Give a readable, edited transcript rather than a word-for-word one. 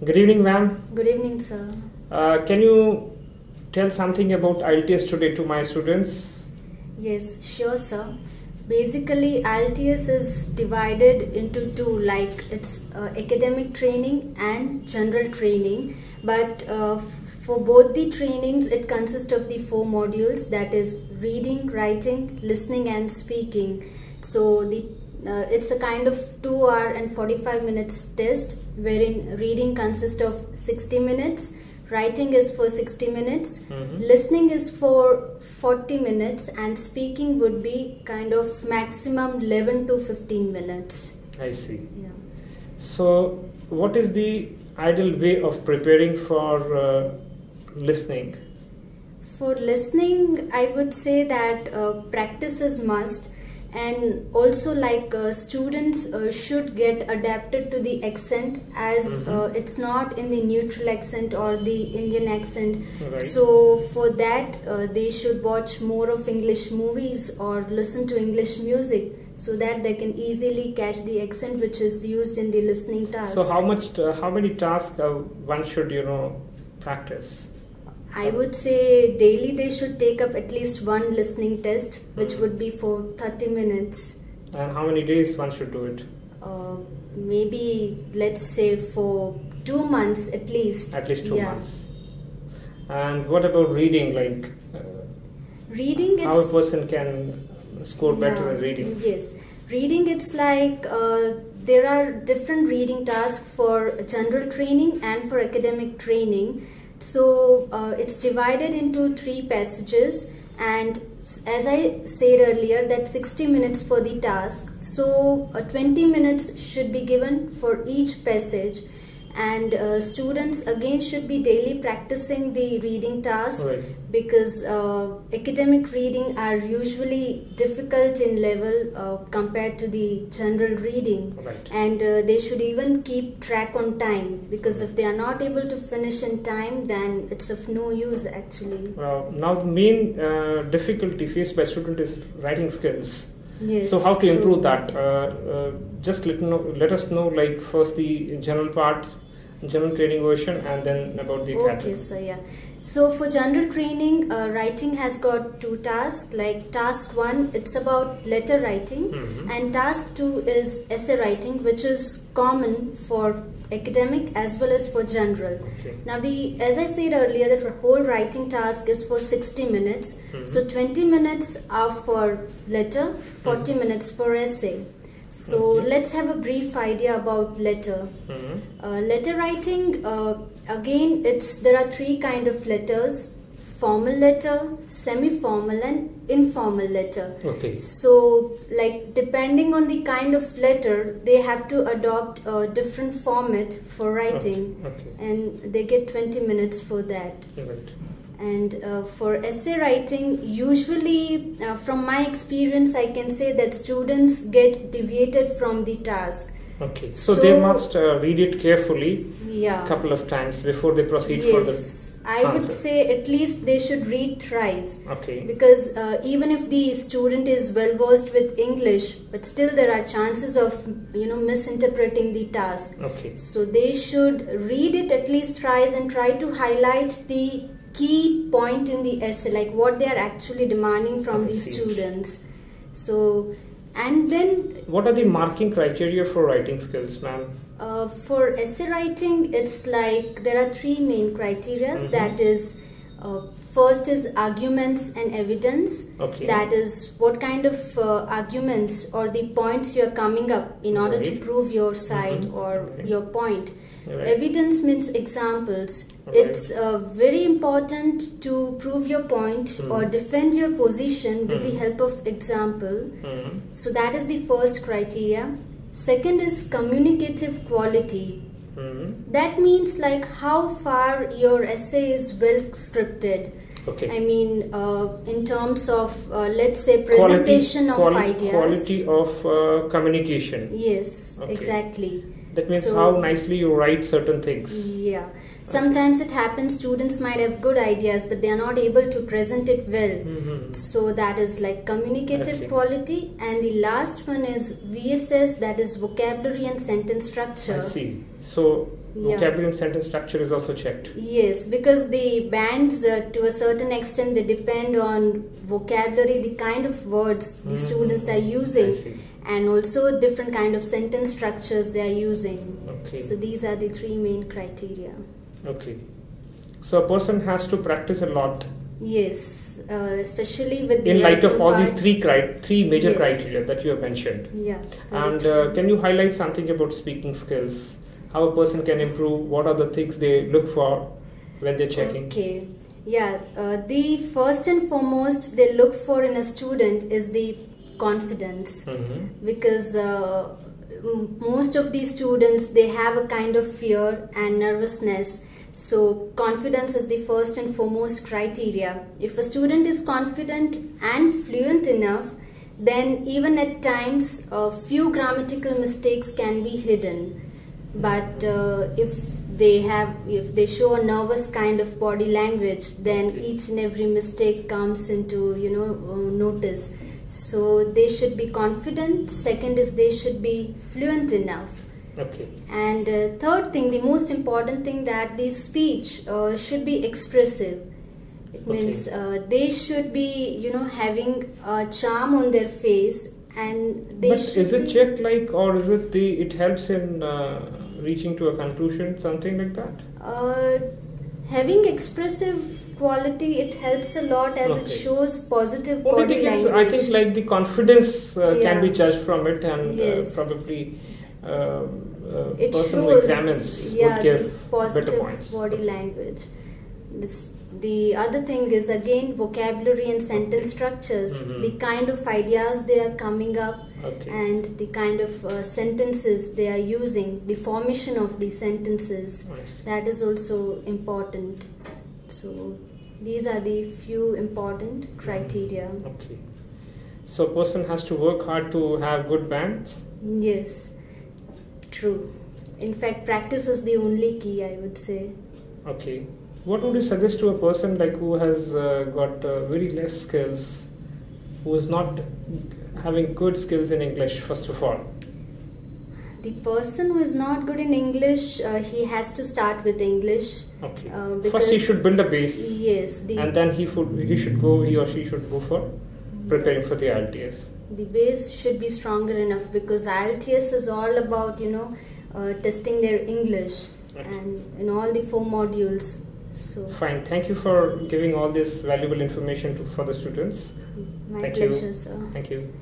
Good evening, ma'am. Good evening, sir. Can you tell something about IELTS today to my students? Yes, sure, sir. Basically, IELTS is divided into two, like it's academic training and general training. But for both the trainings, it consists of the 4 modules, that is reading, writing, listening and speaking. So it's a kind of 2 hour and 45 minutes test, wherein reading consists of 60 minutes, writing is for 60 minutes, listening is for 40 minutes, and speaking would be kind of maximum 11 to 15 minutes. I see. Yeah. So, what is the ideal way of preparing for listening? For listening, I would say that practice is must, and also like students should get adapted to the accent, as it's not in the neutral accent or the Indian accent. Right. So for that they should watch more of English movies or listen to English music, so that they can easily catch the accent which is used in the listening task. So how many tasks one should practice? I would say daily they should take up at least 1 listening test, which would be for 30 minutes. And how many days one should do it? Maybe let's say for 2 months at least. At least 2 months. And what about reading? Like reading, how a person can score better in reading? Yes, reading, it's like there are different reading tasks for general training and for academic training. So it's divided into 3 passages, and as I said earlier, that 60 minutes for the task, so 20 minutes should be given for each passage, and students again should be daily practicing the reading task. Right. Because academic reading are usually difficult in level compared to the general reading. Right. And they should even keep track on time, because if they are not able to finish in time, then it's of no use actually. Now the main difficulty faced by students is writing skills. Yes, so how to true. improve that? Just let us know, like first the general part, general training version, and then about the academic. Okay, so yeah. So for general training, writing has got 2 tasks. Like task 1, it's about letter writing, and task 2 is essay writing, which is common for academic as well as for general. Okay. Now as I said earlier, that the whole writing task is for 60 minutes. So 20 minutes are for letter, 40 minutes for essay. So let's have a brief idea about letter. Letter writing, again, there are 3 kind of letters: formal letter, semi-formal and informal letter. Okay. So like depending on the kind of letter, they have to adopt a different format for writing. Okay. And they get 20 minutes for that. Right. And for essay writing, usually from my experience, I can say that students get deviated from the task. Okay, so they must read it carefully a couple of times before they proceed further. Yes, I would say at least they should read thrice. Okay. Because even if the student is well versed with English, but still there are chances of misinterpreting the task. Okay. So they should read it at least thrice and try to highlight the key point in the essay, like what they are actually demanding from the students. So, and then what are the marking criteria for writing skills, ma'am? For essay writing, it's like there are 3 main criteria. That is, first is arguments and evidence. Okay. That is what kind of arguments or the points you are coming up in order to prove your side or your point. Right. Evidence means examples. It's very important to prove your point or defend your position with the help of example. So that is the first criteria. Second is communicative quality. That means like how far your essay is well scripted. Okay. I mean, in terms of let's say presentation of ideas. Quality of communication. Yes, Okay. exactly. That means how nicely you write certain things. Yeah. Sometimes it happens students might have good ideas, but they are not able to present it well. So that is like communicative quality. And the last one is VSS, that is vocabulary and sentence structure. I see. So vocabulary and sentence structure is also checked. Yes, because the bands to a certain extent they depend on vocabulary, the kind of words the students are using, and also different kind of sentence structures they are using. Okay. So these are the three main criteria. Okay. So a person has to practice a lot. Yes, especially with the in light of all part. these three major criteria that you have mentioned. Yeah. And can you highlight something about speaking skills? How a person can improve? What are the things they look for when they're checking? Okay. Yeah. The first and foremost they look for in a student is the confidence, because most of these students they have a kind of fear and nervousness. So confidence is the first and foremost criteria. If a student is confident and fluent enough, then even at times a few grammatical mistakes can be hidden. But if they show a nervous kind of body language, then each and every mistake comes into notice. So they should be confident. Second is they should be fluent enough. Okay. And third thing, the most important thing, that the speech should be expressive. It means they should be having a charm on their face, and they should is it checked or is it it helps in reaching to a conclusion, something like that? Having expressive quality, it helps a lot as it shows positive body language. I think the confidence can be judged from it, and probably it person shows, who examines would give the positive better points. Body language. The other thing is again vocabulary and sentence structures, the kind of ideas they are coming up, and the kind of sentences they are using, the formation of the sentences, that is also important. So these are the few important criteria. Okay. So a person has to work hard to have good bands? Yes, true. In fact, practice is the only key, I would say. Okay. What would you suggest to a person who has got very less skills, who is not having good skills in English, first of all? The person who is not good in English, he has to start with English. Okay. First, he should build a base. Yes. And then he or she should go for preparing for the IELTS. The base should be stronger enough, because IELTS is all about testing their English, and in all the 4 modules. So fine. Thank you for giving all this valuable information for the students. My pleasure, sir. Thank you.